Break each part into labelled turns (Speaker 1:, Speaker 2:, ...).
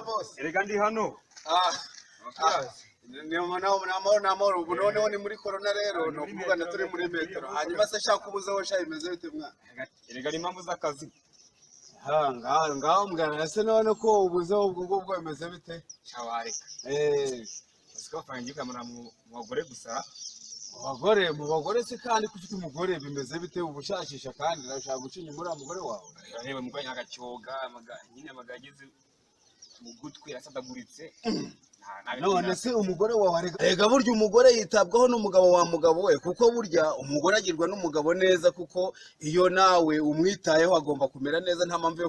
Speaker 1: boss.
Speaker 2: Erega ndi hano.
Speaker 1: Namoro ubu noneho ni muri corona rero no kuvugana turi muri metero. Hanyuma se shaka ubuzaho sha imeze bite mwana?
Speaker 2: Erega ni impamvu z'akazi.
Speaker 1: Ngaho mbwana se none ko ubuzaho ubwo bimeze bite?
Speaker 2: Shawareka. Usiko fanyika mu bagore gusa.
Speaker 1: Mu bagore se kandi kufite umugore bimeze bite ubushakisha kandi urashaka gucinya muri umugore wawe?
Speaker 2: Reba muganya agacyoga nyine amagageze mu gutwi asadaguritse.
Speaker 1: None se umugore wawe rega burya umugore yitabwaho n'umugabo wa mugabo we kuko burya umugore agirwa n'umugabo neza kuko iyo nawe umwitayeho agomba kumera neza nta mpamvu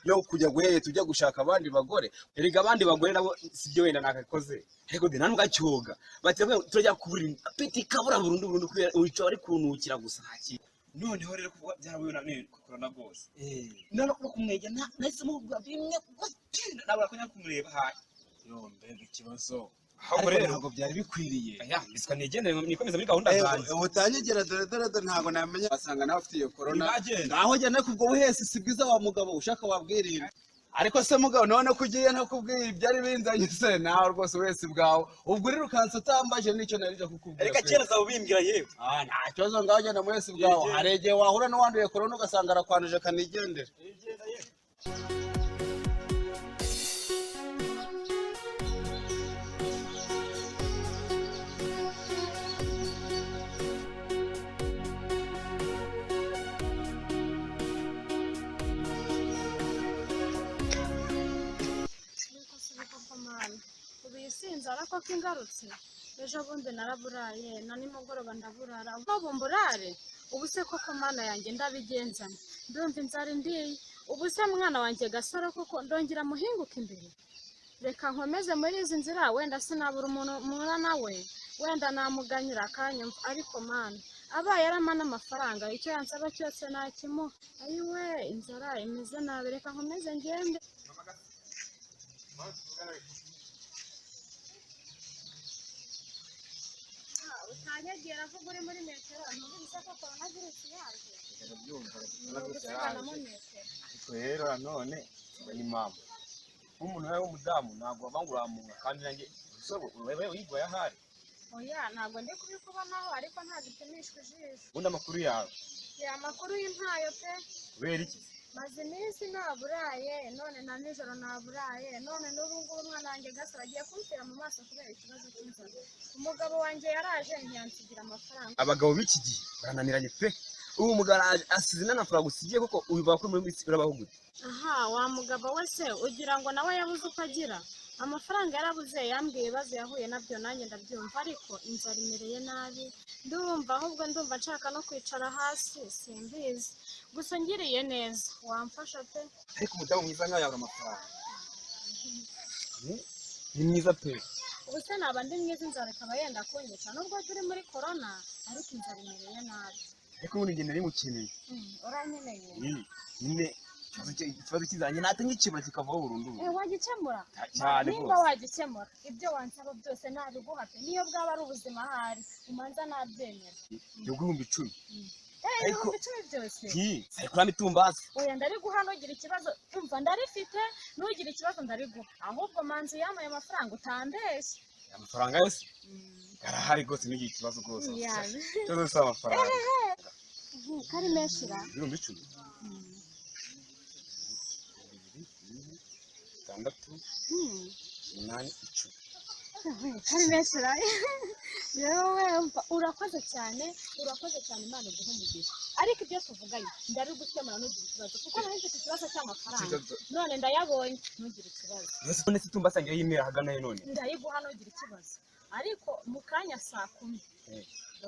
Speaker 1: yo kujya guheyeta ujya gushaka abandi bagore.
Speaker 2: Erega abandi bagore nabo sibyo wenda nakakoze. Ariko de nanu gacyoga batebwe turajya kubura piti kabura burundu kubera uyico ari kunukira gusa haki. Noneho rero kuba byarabuye nane corona bose. Nano kumwege nahise mu bimwe gutinda nabura ko nyakumureba hayi.
Speaker 1: Mbega ikibazo
Speaker 2: ahubwo rero
Speaker 1: ntabwo byari bikwiriye
Speaker 2: biswa nigendere nikomeza muri gahunda zanjye
Speaker 1: utanyegera dore ntabwo namenya basanga nawe ufite iyo corona naho jya nakubwo buhese sibwiza wa mugabo ushaka wabwirira ariko se mugabo none kugiye nakubwiye ibyari binzanye se nawe rwose wese bwawe ubwo rero ukansa utambaje nicyo narije kukubwira
Speaker 2: reka kera zawe bimbwira yewe
Speaker 1: nta kibazo ngaho genda mwese bwawe haregeye wahura n'uwanduye corona ugasanga arakwanuje kanigendera
Speaker 3: Sinzara ko kingarutse ejo bundi naraburaye na nimugoroba ndaburara ubu mburare ubu se koko mana yanjye ndabigenzana ndumva inzara ndiye ubu se mwana wanjye gasara koko ndongera muhinguka imbere reka nkomeze muri izi nzira wenda sinabura umuntu mura nawe wenda namuganyira akanyumva ariko mana abaye aramana amafaranga icyo yansaba cyose nakimu ayiwe inzara imeze nabi reka nkomeze ngende utanyegera vuga uri muri metero ntubise ko corona virus yaje
Speaker 2: ariko rero none ni mama umuntu wawe w'umudamu ntabwo banguramunga kandi nanjye usobo wewe uyigwaye ahari
Speaker 3: oya ntabwo ndi kubikubonaho ariko nta gipimishwa ijisho
Speaker 2: ubundi amakuru yawe
Speaker 3: amakuru y'impayo pe
Speaker 2: kubera iki
Speaker 3: maze iminsi naburaye none na nijoro naburaye none n'ubu ngubu umwana wanjye gasara agiye kumfira mu maso kubera ikibazo cy'inzara umugabo wanjye yaraje ntiyansigira amafaranga
Speaker 2: abagabo b'iki gihe barananiranye pe ubu umugabo asize n'amafaranga usigiye koko ubivuga ko muri minsi urabaho gute
Speaker 3: aha wa mugabo we se ugira ngo nawe yabuze uko agira amafaranga yarabuze yambwiye ibibazo yahuye nabyo nanjye ndabyumva ariko inzara imereye nabi ndumva ahubwo ndumva nshaka no kwicara hasi simbizi gusa ngiriye neza wamfasha pe
Speaker 2: ariko umudamu mwiza nkaho yawe amafaranga ni mwiza pe
Speaker 3: ubu se naba ndi mwiza inzara ikaba yenda kunyica nubwo turi muri corona ariko inzara imereye nabi
Speaker 2: ariko ubundi ngende rimukeneye
Speaker 3: urankeneye
Speaker 2: nyine ikibazo kizanye nate nk'ikibura kikavaho burundu
Speaker 3: wagikemura
Speaker 2: cyane
Speaker 3: niba wagikemura ibyo wansaba byose nabiguha pe niyo bwaba ari ubuzima ahari umanza nabyemera
Speaker 2: ibihumbi 10
Speaker 3: ibihumbi 10 byose
Speaker 2: ariko uramitumbaza
Speaker 3: oya ndariguha nugira ikibazo umva ndarifite nugira ikibazo ndariguha ahubwo manzi yamaye amafaranga utambeshye
Speaker 2: amafaranga yose yarahari rwose n'igi ikibazo rwose cyo dose amafaranga
Speaker 3: kari meshira
Speaker 2: ibihumbi 10 6 8 10
Speaker 3: kari meshira yewe urakoze cyane Imana iguhe umugisha ariko ibyo tuvuganye ndari gukemura nugira ikibazo kuko nari mfite ikibazo cy'amafaranga none ndayabonye nugira ikibazo
Speaker 2: none se tumba sangira y'imera hagana none
Speaker 3: ndayiguha nugira ikibazo ariko mu kanya saa 10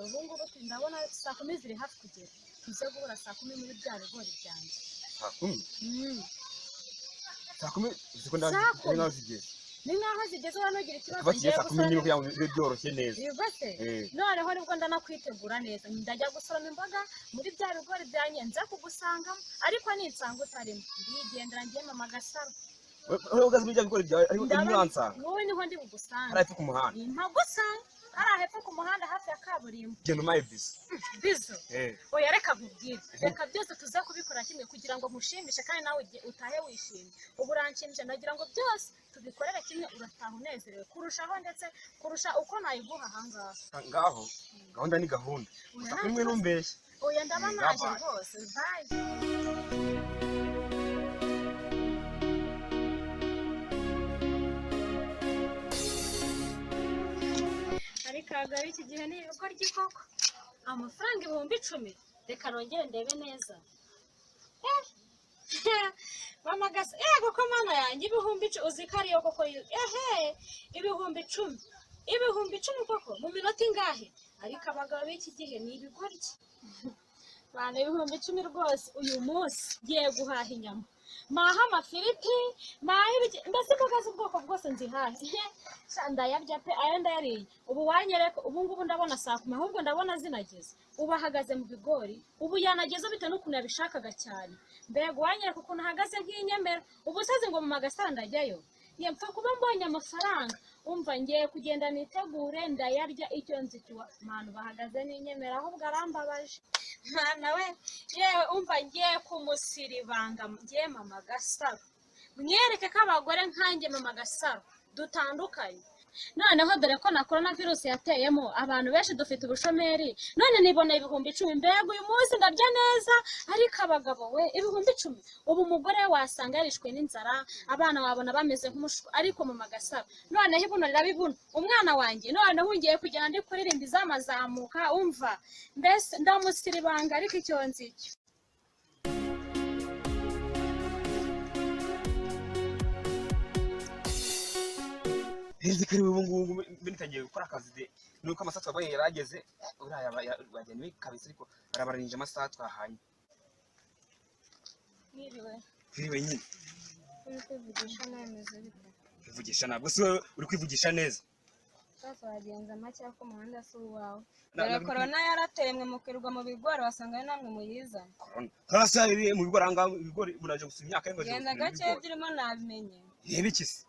Speaker 3: ubu ngubu ndabona saa 10 ziri hafi kugera tuze guhura saa 10 muri bya bigori byanjye
Speaker 2: saa 10 saa 10 zikunda ngaho zigeze
Speaker 3: ni nkaho zigeze nugira ikibazo
Speaker 2: ngiye gusoroma kugira ngo byoroshye neza
Speaker 3: yibase noneho nibwo ndakwitegura neza ndajya gusoroma imboga muri bya bigori byanyenze kugusangamo ariko ninsanga utarimo ndigendera ngiye mama gasaro
Speaker 2: wowe ugaze muri bya bigori byawe ariko imwansa
Speaker 3: wowe niho ndi bugusanga
Speaker 2: ariko ku muhanda
Speaker 3: mpagusanga ari hepfo ku muhanda hafi ya kaburimbo.
Speaker 2: Genda umaye bizo.
Speaker 3: Bizo? Oya reka nkubwire. Reka byose tuze kubikora kimwe kugira ngo mushimishe kandi nawe utahe wishimye. Ubu uranshimisha ndagira ngo byose tubikorere kimwe urataha unezerewe kurushaho ndetse kurusha uko nayiguha ahangaha.
Speaker 2: Ngaho gahunda ni gahunda. Kumwe numbeshye.
Speaker 3: Oya ndaba naje rwose. Bye. Kagari iki gihe ni ibigo ry'ikoko amafaranga 10,000 reka nongere ndebe neza mama gasa koko mana yanjye 10,000 uzikariyo koko 10,000 koko mu minota ingahe ariko abagabo b'iki gihe ni ibigoryi bana 10,000 rwose uyu munsi giye guhaha inyama maha amafiriti mbese imboga z'ubwoko bwose nzihahe ndayarya pe aya ndayariye ubu wanyereka ubu ngubu ndabona saa 10 ahubwo ndabona zinageze ubu ahagaze mu bigori ubu yanageze bitewe n'ukuntu yabishakaga cyane mbega wanyereka ukuntu ahagaze nk'inyemera ubu sazi ngo mu magasara ndajyayo yempfa kuba mbonye amafaranga umva ngiye kugenda nitegure ndayarya icyo nzi cyuwa manu bahagaze n'inyemera ahubwo arambabaje mwana we yewe umva ngiye kumusiribanga ngiye mama Gasaro mwereke ko abagore nkanjye mama Gasaro dutandukanye noneho dore ko na coronavirus yateyemo abantu benshi dufite ubushomeri none nibona 10,000 mbega uyu munsi ndarya neza ariko abagabo we 10,000 ubu umugore wasanga yarishwe n'inzara abana wabona bameze nk'umushwa ariko mama Gasaro noneho ibuno rirabibuna umwana wanjye noneho ngiye kugenda ndi kuririmba izamazamuka umva mbese ndamusiribanga ariko icyo nzicyo
Speaker 2: Hizi kari ubu ngubu binitangiye gukora akazi de nuko amasaha twabaye yarageze uraya bageni kabisa ariko barabarinje amasaha twahanye Niriwe nyine
Speaker 3: uri kwivugisha neza bite
Speaker 2: kwivugisha nabwo se uri kwivugisha neza
Speaker 3: sasa wagenza make ko muhanda si uwawe dore corona yaratemwe mukirwa mu bigori wasanga ari namwe muyiza
Speaker 2: corona karasa mu bigori anga ibigori munaje gusuma imyaka yengo
Speaker 3: genda gake byirimo nabimenye
Speaker 2: yebikise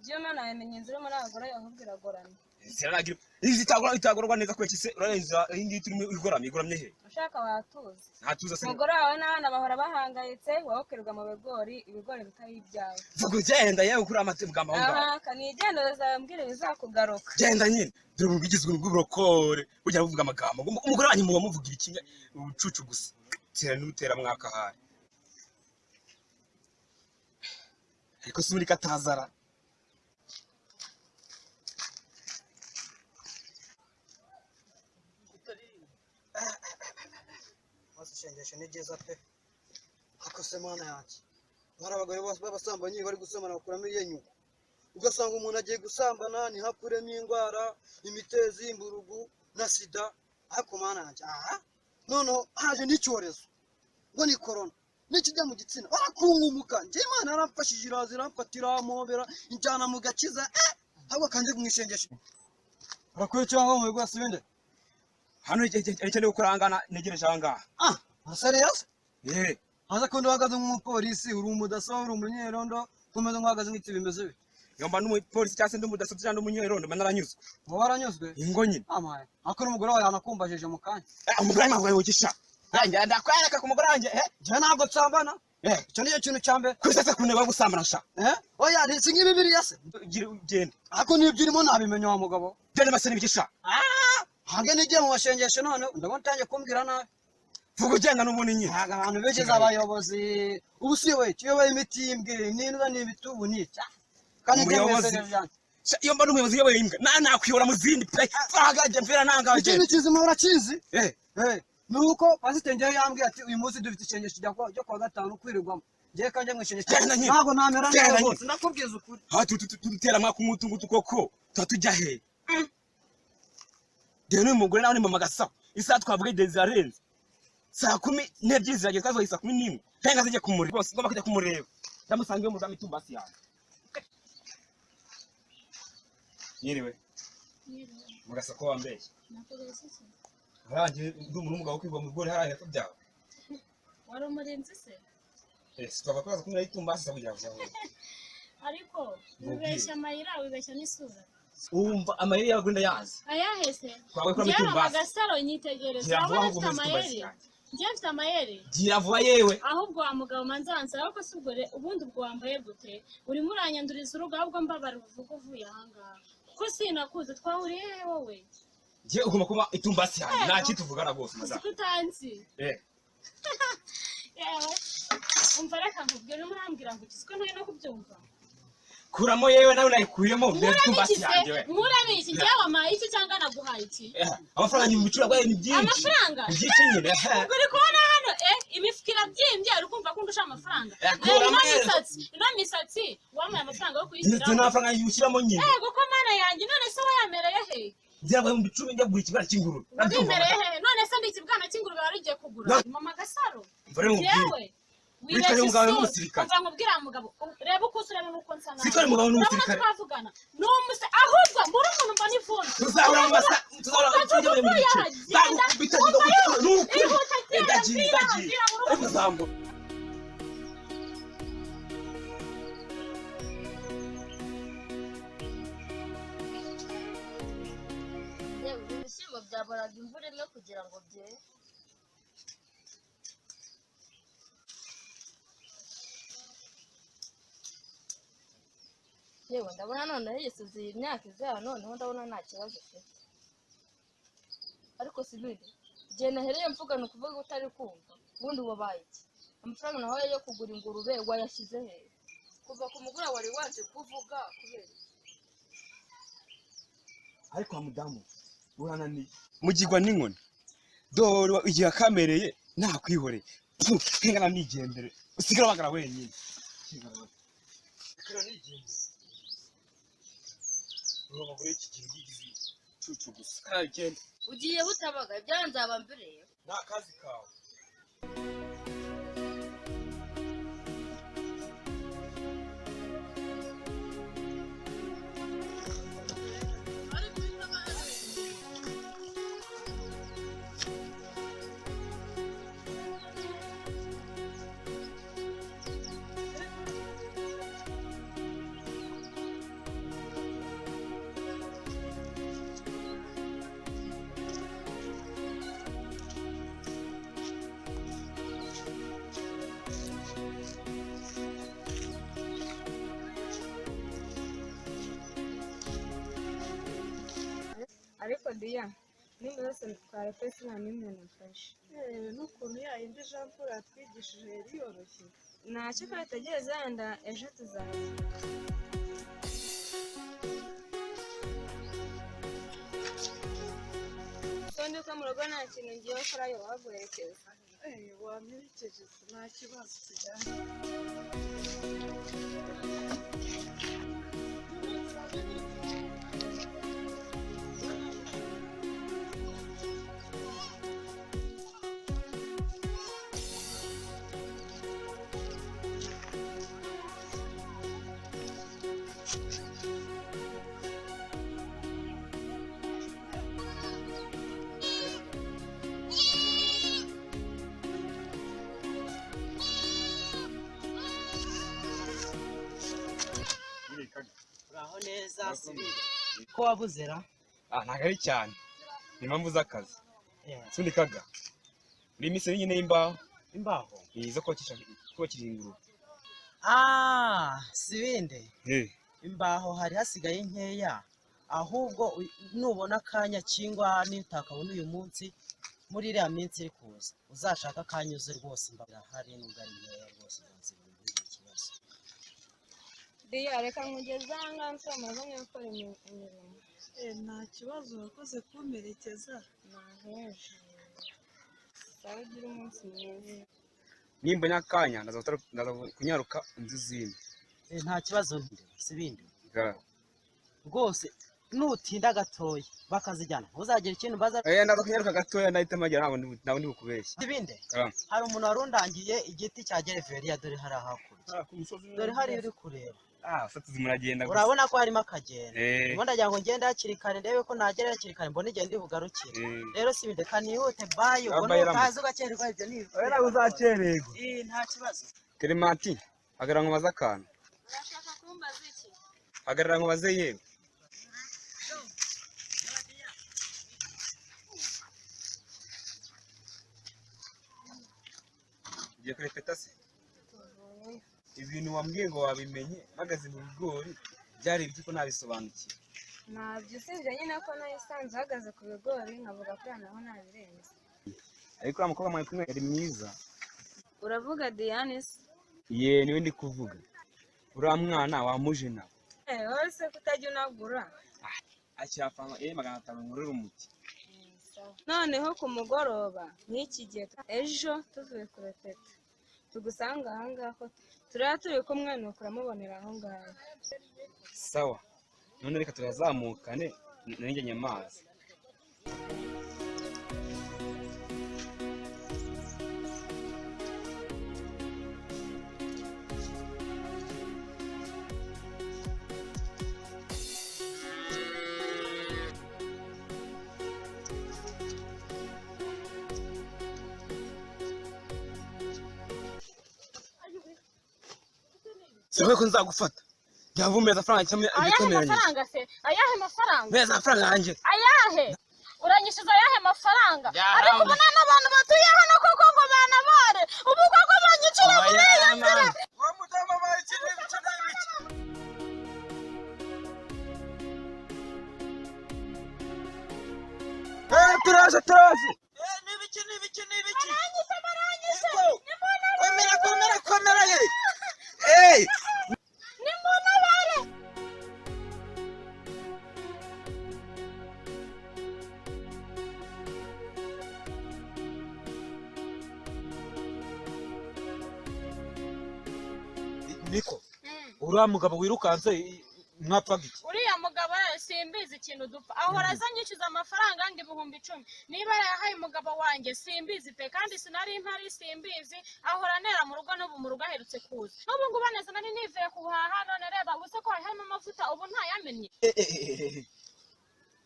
Speaker 3: Juma na yamenye nzira muri abagore ahubwira gorana.
Speaker 2: Ziragira izi itagorwa neza kwekise urarenza iyi turimo igoramye he.
Speaker 3: Ushaka watuza.
Speaker 2: Ntatuza se.
Speaker 3: Umugore wawe n'abana bahora bahangayitse wokerwa mu ibigori bitari ibyawe.
Speaker 2: Vuga ugenda yewe kuri amatemugamba aho ngaho.
Speaker 3: Aha kanigendeza mbwire bizakugaruka.
Speaker 2: Genda nyine dore ubigizwe n'uburokore ujya buvuga amagambo umugore wanyu muba muvugira ikinye ubucucu gusa. Tera n'utera mwaka hari. Ariko suri katazara.
Speaker 4: Washengeshe nigeza pe akose mana yake hari abagore bose babasambanyi bari gusomana bakuramo iyenyuko ugasanga umuntu agiye gusambana ni hakuremo indwara imitezi imburugu na sida ariko mana yake noneho haje n'icyorezo ngo ni corona n'ikijya mu gitsina barakunkumuka nje Imana yaramfashije irazira amfatira mobera injana mu gakiza ahubwo kanje kumwishengeshe bakwiye cyangwa mu rwose binde
Speaker 2: hano icyo kurangana negereje ahangaha
Speaker 4: serious haza ko ndahagaze nk'umupolisi uri umudaso uri umunyerondo komeza nk'uhagaze nk'iti bimeze bite
Speaker 2: yomba n'umupolisi cyangwa se ndumudaso cyangwa umunyerondo manaranyuzwe
Speaker 4: wowe waranyuzwe
Speaker 2: ingo nyine
Speaker 4: amaye ako n'umugore wawe yanakumbajeje mu kanya
Speaker 2: umugore wawe wukisha yanjye ndakwereka ku mugore wanjye
Speaker 4: je ntabwo tsambana icyo niyo kintu cyambe
Speaker 2: kwisese kuneba gusambana sha
Speaker 4: oya si nk'ibibiriya se
Speaker 2: genda
Speaker 4: ako nibyo urimo nabimenya wa mugabo
Speaker 2: genda basene bikisha
Speaker 4: hage nigiye mu bashengesho none ndabona utangiye kumbwira nabi
Speaker 2: vuga ugenda n'ubundi nyine
Speaker 4: abantu begeze abayobozi ubu si we tuyoboye imitimbwe n'inza n'ibitubu n'icya kandi
Speaker 2: iyo mba n'umuyobozi uyoboye imbwa nakwiyobora mu zindi pe vagaje mvira nangaje
Speaker 4: ikintu kizima urakizi nuko pasiteri njyewe yambwiye ati uyu munsi dufite ishengesho ryo kuwa gatanu kwirirwamo ngiye kajya mu ishengesho ntabwo namera neza rwose ndakubwiza ukuri
Speaker 2: tudutera mwaka umutungutu koko tuba he dore n'uyu mugore nawe ni mama Gasaro isaha twavuga igeze arenze saa 10 zirageze twavuga saa 11 kandi azijye kumureba bose ngomba kujya kumureba ndamusange yo muzami tumbasi yanjye yiriwe mugasa ko wambeye Rangi ndumuru umugabo kwigwa mu gori haraye kubyawe
Speaker 3: wari umurinzi se
Speaker 2: twava kwaza kumira itumbasi kugira ngo
Speaker 3: ariko ubeshya mayira ubeshya n'isura
Speaker 2: Umva amayeri yawe ndenda yazi.
Speaker 3: Ayahese.
Speaker 2: Kwawe kwa
Speaker 3: Njye
Speaker 2: mitumbasi.
Speaker 3: Agasaro nyitegereza.
Speaker 2: Gira vuba
Speaker 3: Urabona
Speaker 2: ngo
Speaker 3: mfite
Speaker 2: ukomeze
Speaker 3: amayeri.
Speaker 2: kumbasi.
Speaker 3: Njye mfite amayeri.
Speaker 2: Gira vuba yewe.
Speaker 3: Ahubwo wa mugabo manza ansaba ko subwo ubundi ubwo wambaye gute? Uri muranyanduriza urugo ahubwo mbabara uvuga uvuye ahangaha. Ko sinakuze twahuriye he wowe?
Speaker 2: Je ugomba kuba itumbasi yanjye nta kituvugana rwose maza.
Speaker 3: Sikutanzi.
Speaker 2: Yewe.
Speaker 3: Umva reka nkubwire murambwira ngo ukizwe ntaye no kubyumva.
Speaker 2: Kuramo yewe nawe nayikuyemo mbere itumbasi yanjye we.
Speaker 3: Murani iki njyawe amaye iki cyangwa naguhaye iki?
Speaker 2: Amafaranga ni mucura gwaye ni byinshi.
Speaker 3: Amafaranga?
Speaker 2: Byinshi nyine.
Speaker 3: Uri kubona hano imifuka irabyimbye uri kumva ko ndusha amafaranga. Ino misatsi wamaye amafaranga yo kuyishyira.
Speaker 2: Ndetse n'amafaranga yushyiramo nyine.
Speaker 3: Kuko mana yanjye none se wayamereye he?
Speaker 2: Byabaye mu bicumi njya kugura ikibwana cy'ingurube.
Speaker 3: Wabimereye he? None se ndi ikibwana cy'ingurube wari ugiye kugura? Mama Gasaro. Yewe.
Speaker 2: Witwa umugabo n'umusirikare.
Speaker 3: Umva nkubwira mugabo. Reba uko usura n'uko nsa nawe.
Speaker 2: Sitwa umugabo n'umusirikare.
Speaker 3: Twavugana. N'umuse ahubwo mbura umuntu mbona ivuna.
Speaker 2: Tuzahora mu masa tuzahora tujya mu gice. Bitagiga gutura nuko. Ndagiye. Uzambo.
Speaker 5: Yewe ibishyimbo byaboraga imvura imwe kugira ngo byere. Yewe ndabona noneho yisize iyi myaka izaba noneho ndabona nta kibazo ufite. Ariko sibiri igihe nahereye mvuga ni ukuvuga utari kumva ubundi wabaye iki? Amafaranga nawe yo kugura ingurube wayashyize he? Kuva ku mugura wari waje kuvuga kubera
Speaker 2: ariko wa mudamu urananiye mugirwa n'inkoni dore igihe akamereye nakwihoreye kengana nigendere usigara bagara wenyine kengana nigendere uroba kuri iki gihe gigize cucu gusa kandi igende
Speaker 5: ugiye butabaga byanzaba mbere
Speaker 2: nta kazi kawe
Speaker 6: ariko diya nimba yose twari twese nta n'imwe nafashe
Speaker 7: n'ukuntu yayindi Jean Paul yatwigishije yari yoroshye
Speaker 6: ntacyo twitegereza yenda ejo tuzaza sonde ko mu rugo nta kintu ngiye gukora yo waguherekeza
Speaker 7: wamperekeje nta kibazo tujyane
Speaker 4: uraho neza ko wabuzera
Speaker 2: ntago ari cyane ni impamvu z'akazi sundi kaga uri iminsi nyine y'imbaho zo kubakira ingurube
Speaker 4: sibinde imbaho hari hasigaye nkeya ahubwo nubona akanya cyangwa nitakabona uyu munsi muri iriya minsi iri kuza uzashaka akanya uze rwose imbabura hari nubwo ari nkeya rwose ikibazo
Speaker 6: diya reka nkugeze aha ngaha nsamaze nk'ukora imirimo
Speaker 7: nta kibazo wakoze kumperekeza
Speaker 6: naheje sawa ugira umunsi mwiza
Speaker 2: nimba nyakanya ndaza kunyaruka inzu zindi
Speaker 4: nta kibazo sibindi rwose nutinda gatoya bakazijyana ntuzagire ikintu mbaza
Speaker 2: ndaza kunyaruka gatoya ndahita mpagera ntabwo ndi bukubeshye
Speaker 4: sibinde hari umuntu warundangiye igiti cya gereveriya dore hari hakurya dore hari uri kureba urabona ko harimo akagenda ubundi ndagira ngo ngende hakiri kare ndebe ko nagera hakiri kare mbona igihe ndi bugarukire rero sibinde kanihute bayi ubona ukaza ugakererwa ibyo ni
Speaker 2: uzakererwa
Speaker 4: nta kibazo
Speaker 2: Clementi hagarara ngo baze akantu
Speaker 3: Urashaka kumbaza iki?
Speaker 2: hagarara ngo baze yewe Tugiye kurepeta se? Ibintu wambwiye ngo wabimenye mpagaze mu bigori byari iby'uko nabisobanukiye.
Speaker 6: ntabyo usibye nyine ko nayisanze uhagaze ku bigori nkavuga ko naho nabirenze.
Speaker 2: Ariko uriya mukobwa mwari kumwe yari mwiza.
Speaker 6: Uravuga Diane se?
Speaker 2: Ye niwe ndi kuvuga. Uriya mwana wamuje nawe.
Speaker 6: Wowe se kutajya unagura?
Speaker 2: Acyafanga 500 ngurira umuti.
Speaker 6: Noneho ku mugoroba nk'iki gihe ejo tuvuye kurepeta tugusanga ahangaha ko turi kumwe nuko uramubonera aho ngaho.
Speaker 2: Sawa. None reka turazamukane nanjye amazi. Sabe ko nzagufata. Yavumeza faranga cyamwe
Speaker 3: ayahe mafaranga se? Ayahe mafaranga?
Speaker 2: Meza faranga yanjye.
Speaker 3: Ayahe? Uranyishyuza ayahe mafaranga? Ariko ubona n'abantu batuye hano koko ngo banabare. Ubu koko banyicira muri iyo nzira.
Speaker 2: Wa mudama bayikeneye bice n'ibiki. Turaje. Nibiki.
Speaker 3: Baranyishe.
Speaker 2: Komera ye. Hey!
Speaker 3: Ni munabare.
Speaker 2: Niko. Uriya mugabo wirukanze mwapfaga iki?
Speaker 3: Uriya mugabo simbizi ikintu dupfa. Ahora azanyishyuza amafaranga andi 10,000. Niba yahaye umugabo wanjye simbizi pe kandi sinari mpari simbizi. Ahora nera mu rugo n'ubu mu rugo aherutse kuza. N'ubu ngubu neza nari nivuye kuhaha none reba ubuse ko harimo amavuta ubu ntayamenye.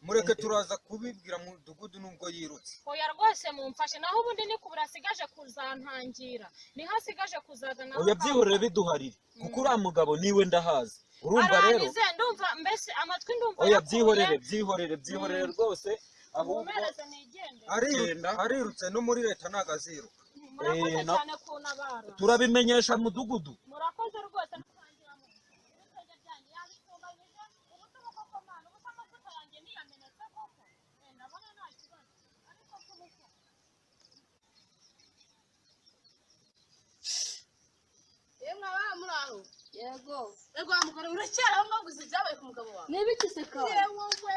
Speaker 4: Mureke turaza kubibwira mu mudugudu nubwo yirutse.
Speaker 3: Oya rwose mumfashe naho ubundi ni kubura sigaje kuzantangira. Ni hasigaje kuzazana.
Speaker 8: Oya byihorere biduharire. Kuko uriya mugabo niwe ndahazi. Urumva rero?
Speaker 3: Aranize ndumva mbese amatwi ndumva.
Speaker 8: Oya byihorere rwose. Ahubwo
Speaker 4: arirutse no muri leta nagaziruka.
Speaker 3: Murakoze cyane kunabara.
Speaker 8: Turabimenyesha mudugudu.
Speaker 3: Murakoze rwose.
Speaker 5: Yego.
Speaker 9: Ego amugore uracyari aho mwaguze ibyabaye ku mugabo wawe.
Speaker 5: Nibiki se ka?
Speaker 9: Wowe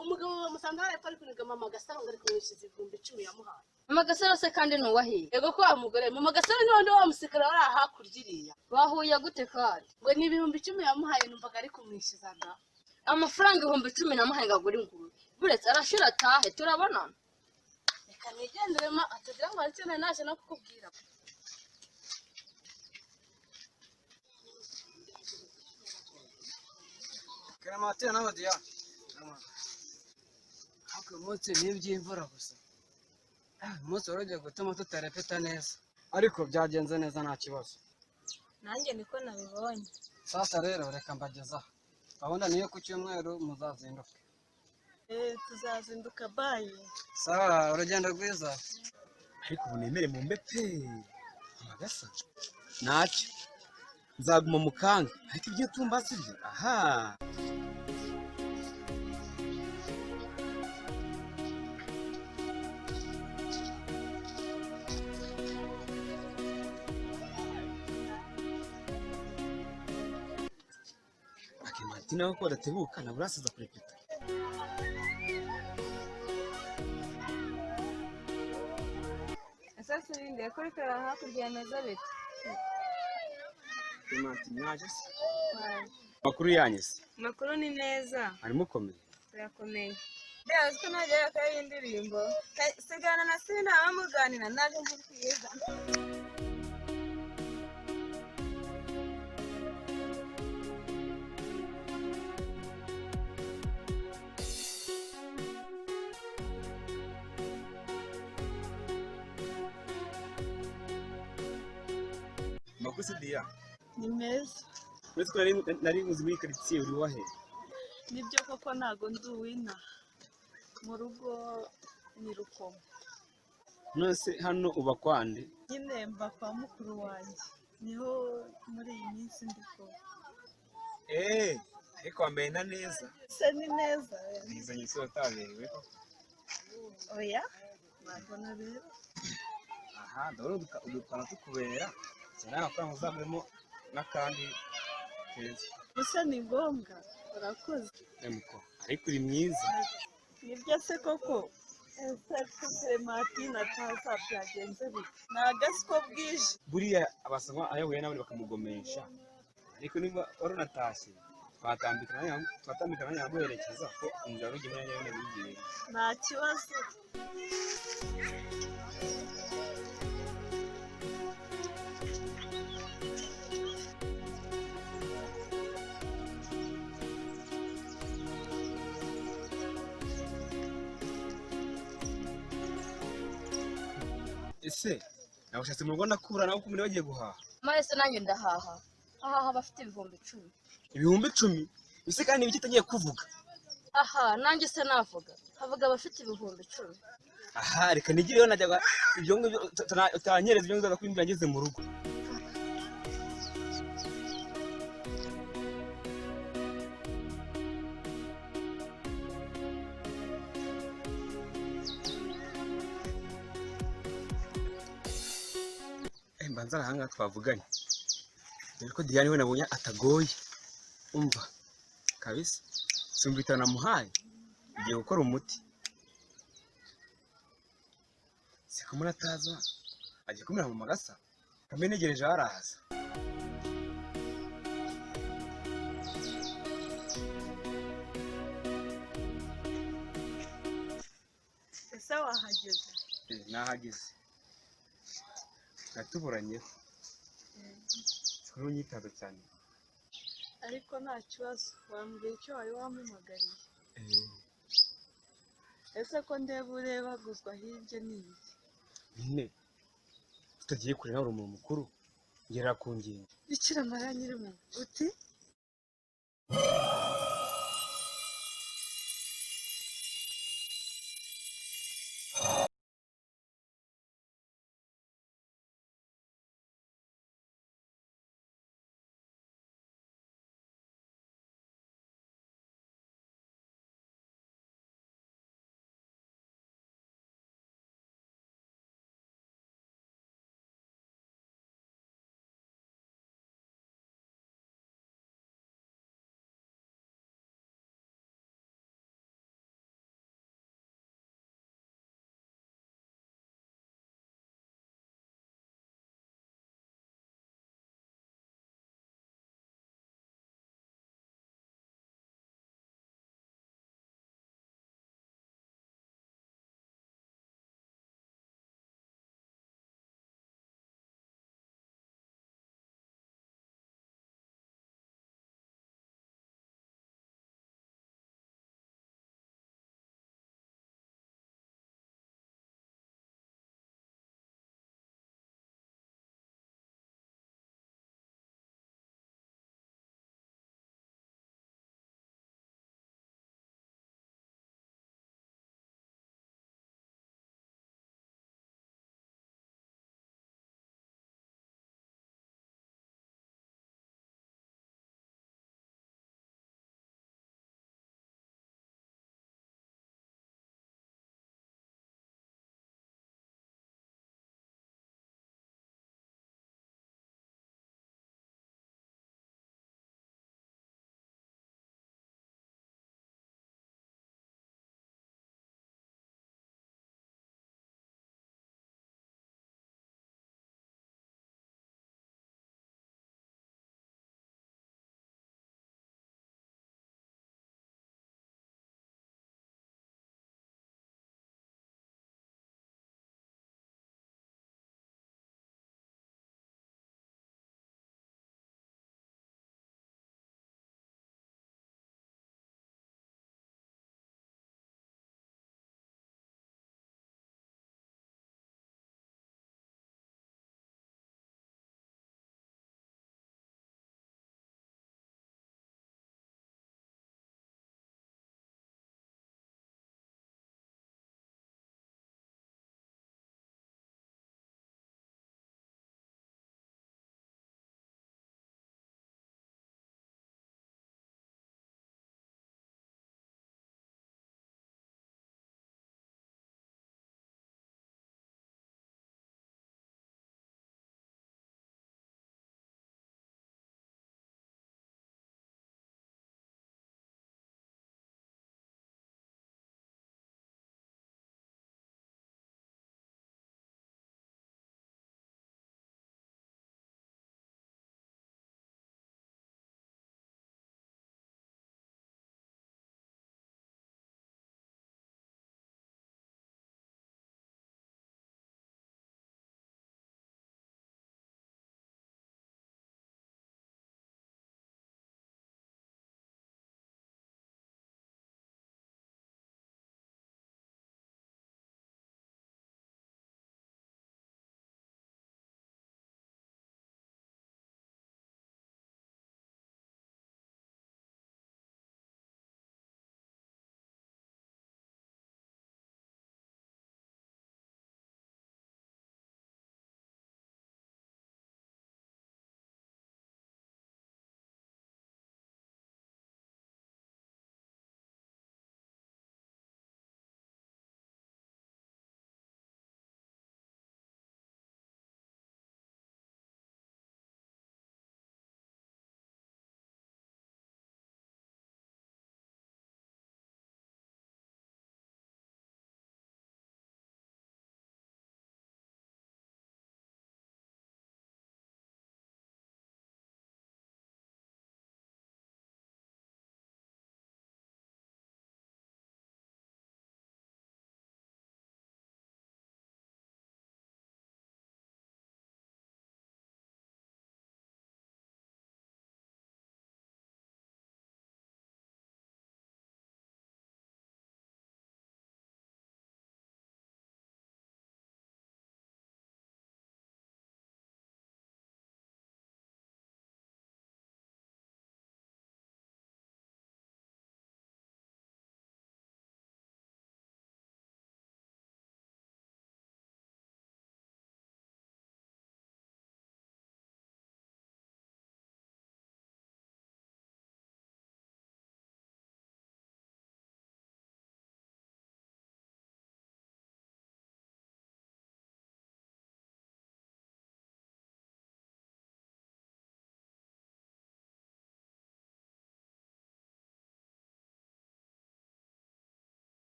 Speaker 9: umugabo wamusanga hari ari kuniga mama Gasaro ngo ari kumwishyuza 10,000 yamuhaye.
Speaker 5: Mama Gasaro se kandi nuwahiye.
Speaker 9: Ego ko amugore mama Gasaro none wamusikara wari hakurya iriya.
Speaker 5: Bahuye gute kandi?
Speaker 9: Ngo ni 10,000 yamuhaye numvaga ari kumwishyuzaga.
Speaker 5: Amafaranga 10,000 namuhaye ngagura ingurube. Buretse arashira atahe turabonana.
Speaker 9: Reka nigendere ma atagira ngo aricene naje no kukubwira.
Speaker 4: Keramati nawe Diane. Hako munsi n'iby'imvura gusa. Umunsi waragiye gutuma tutarepeta neza. Ariko byagenze neza nta kibazo.
Speaker 6: Nanjye niko nabibonye.
Speaker 4: Sasa rero reka mbagezaho. Gahunda niyo ku cyumweru muzazinduka.
Speaker 7: Tuzazinduka bayi.
Speaker 4: Sawa urugendo rwiza.
Speaker 2: Ariko ubu nemere mu mbepe. Amagasa. Nacyo. Nzaguma mu kanga. Ariko ibyo tumba sibyo. Aha. Akimati nawe ko datebuka na burasiza kurepeta.
Speaker 6: Sasa urinde kuri kara hakurya meza bite.
Speaker 2: Akimati mwaje se. Makuru yanyu se.
Speaker 6: Makuru ni neza.
Speaker 2: Ari mukomeye.
Speaker 6: Turakomeye. Rero ko najya akaye indirimbo. Sigana na Sina amuganira naje nkubwiza.
Speaker 2: Makusi dia.
Speaker 7: Ni meza.
Speaker 2: Uretse ko nari muzi muri quartier uri wahe.
Speaker 7: Nibyo koko ntago ndi uwina. Mu rugo ni Rukomo.
Speaker 2: nose hano uba kwande?
Speaker 7: nyine mba kwa mukuru wanjye niho muri iyi minsi ndi kuba.
Speaker 2: Ariko wambaye na neza.
Speaker 7: Se ni neza
Speaker 2: Nizanye isura utaberewe.
Speaker 7: oya ntabwo nabera.
Speaker 2: Aha ndabona udupana tukubera cyane amafaranga uzavemo n'akandi keza.
Speaker 7: gusa ni ngombwa urakoze.
Speaker 2: Emuko ariko uri mwiza.
Speaker 7: nibyo se koko ese Clementine ataza byagenze bite? ntago azi ko bwije.
Speaker 2: Buriya abasaba ayoboye n'abandi bakamugomesha, ariko niba wari unatashye twatambikana nyaguherekeza ko inzira rugi muri nyine bigiye.
Speaker 7: nta kibazo.
Speaker 2: Ese nabashatse mu rugo ndakura nawe kumwe bagiye guhaha.
Speaker 5: Maze nanjye ndahaha. Ahaha bafite ibihumbi 10.
Speaker 2: Ibihumbi 10? Ese kandi ibiki utagiye kuvuga?
Speaker 5: Aha nanjye se navuga. Havuga bafite ibihumbi 10.
Speaker 2: Aha reka nigireyo najyaga ibyo ngibyo utanyereza ibyo nzaza kwimbira ngeze mu rugo. Mbanza arahanga twavuganye. Dore ko Diane we nabonye atagoye. Umva kabisa. Sumbita namuhaye. Igiye gukora umuti. Siko murataza. Agiye kumira mu magasa. Kamenegereje haraza.
Speaker 7: ese wahageze?
Speaker 2: Nahageze. Natuburanyeho. Siko nyitaza cyane.
Speaker 7: ariko nta kibazo wambwiye icyo wari wampamagariye. ese ko ndeba urebaguzwa hirya n'ibiki?
Speaker 2: Nyine tutagiye kure nawe umuntu mukuru ngera ku ngingo.
Speaker 7: Bikira Mariya Nyirimuntu uti